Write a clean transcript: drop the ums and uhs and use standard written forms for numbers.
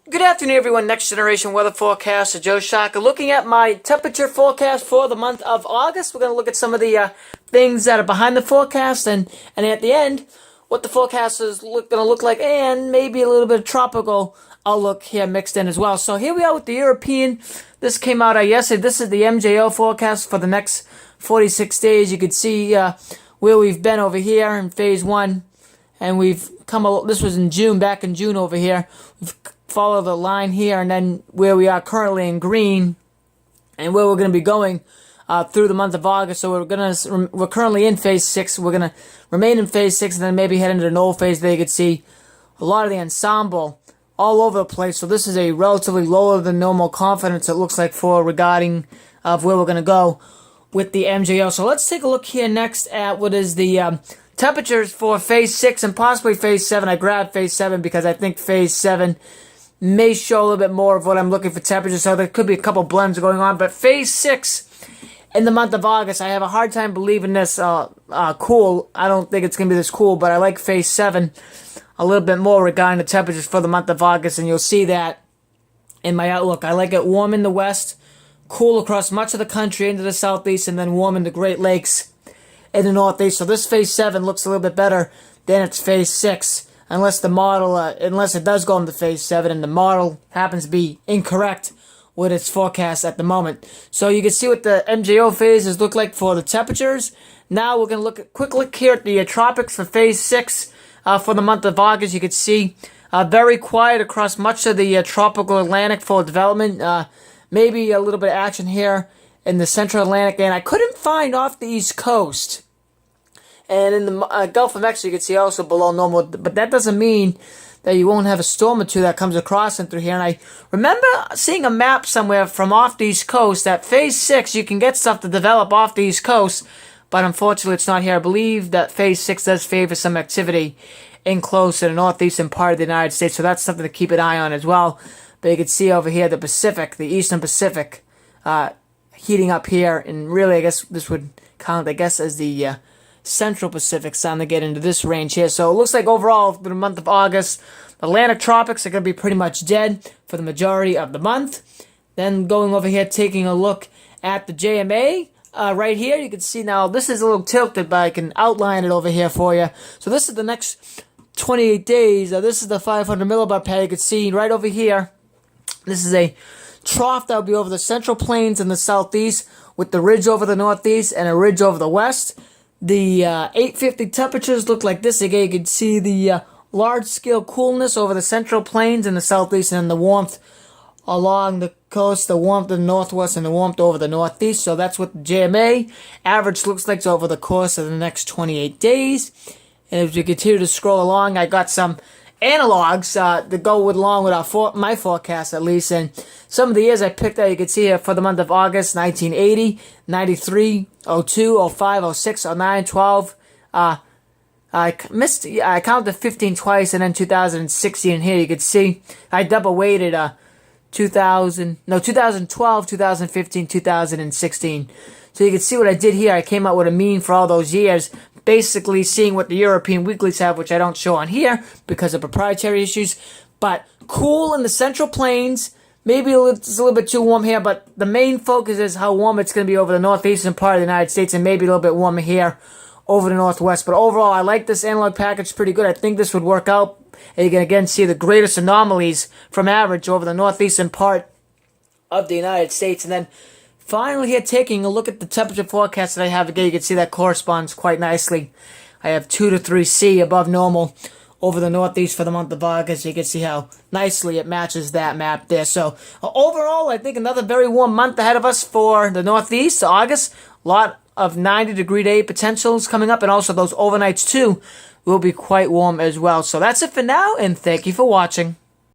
Good afternoon, everyone. Next Generation Weather Forecaster Joe Shaka. Looking at my temperature forecast for the month of August. We're going to look at some of the things that are behind the forecast, and at the end, what the forecast is going to look like, and maybe a little bit of tropical outlook here mixed in as well. So here we are with the European. This came out yesterday. This is the MJO forecast for the next 46 days. You can see where we've been over here in phase 1, and we've come. This was in June, back in June over here. We've follow the line here, and then where we are currently in green, and where we're going to be going through the month of August. So we're currently in phase 6. We're going to remain in phase 6, and then maybe head into the null phase. There you can see a lot of the ensemble all over the place. So this is a relatively lower than normal confidence, it looks like, for regarding of where we're going to go with the MJO. So let's take a look here next at what is the temperatures for phase 6 and possibly phase 7. I grabbed phase 7 because I think phase 7 may show a little bit more of what I'm looking for temperature, so there could be a couple blends going on. But phase 6 in the month of August, I have a hard time believing this cool. I don't think it's going to be this cool, but I like phase 7 a little bit more regarding the temperatures for the month of August, and you'll see that in my outlook. I like it warm in the west, cool across much of the country into the southeast, and then warm in the Great Lakes in the northeast. So this phase 7 looks a little bit better than its phase 6. Unless the model, unless it does go into phase 7 and the model happens to be incorrect with its forecast at the moment. So you can see what the MJO phases look like for the temperatures. Now we're going to look at quick look here at the tropics for phase 6 for the month of August. You can see very quiet across much of the tropical Atlantic for development. Maybe a little bit of action here in the central Atlantic, and I couldn't find off the East Coast. And in the Gulf of Mexico, you can see also below normal. But that doesn't mean that you won't have a storm or two that comes across and through here. And I remember seeing a map somewhere from off the East Coast that phase 6, you can get stuff to develop off the East Coast. But unfortunately, it's not here. I believe that phase 6 does favor some activity in close to the northeastern part of the United States. So that's something to keep an eye on as well. But you can see over here the Pacific, the Eastern Pacific, heating up here. And really, I guess this would count, as the Central Pacific, starting to get into this range here. So it looks like overall for the month of August, the Atlantic tropics are going to be pretty much dead for the majority of the month. Then going over here, taking a look at the JMA right here, you can see now this is a little tilted, but I can outline it over here for you. So this is the next 28 days. This is the 500 millibar pad. You can see right over here, this is a trough that will be over the central plains in the southeast, with the ridge over the northeast and a ridge over the west. The 850 temperatures look like this. Again, you can see the large-scale coolness over the central plains in the southeast, and the warmth along the coast, the warmth in the northwest, and the warmth over the northeast. So that's what the JMA average looks like over the course of the next 28 days. And as we continue to scroll along, I got some analogs to go along with my forecast, at least. And some of the years I picked out, you can see here for the month of August: 1980, 93, 02, 05, 06, 09, 12. I counted 15 twice, and then 2016. Here you can see I double weighted 2012, 2015, 2016. So you can see what I did here. I came out with a mean for all those years, basically seeing what the European weeklies have, which I don't show on here because of proprietary issues. But cool in the central plains. Maybe it's a little bit too warm here, but the main focus is how warm it's going to be over the northeastern part of the United States, and maybe a little bit warmer here over the northwest. But overall, I like this analog package pretty good. I think this would work out. And you can again see the greatest anomalies from average over the northeastern part of the United States. And then finally here, taking a look at the temperature forecast that I have again, you can see that corresponds quite nicely. I have 2 to 3 C above normal over the northeast for the month of August. You can see how nicely it matches that map there. So overall, I think another very warm month ahead of us for the northeast. August, a lot of 90-degree day potentials coming up, and also those overnights too will be quite warm as well. So that's it for now, and thank you for watching.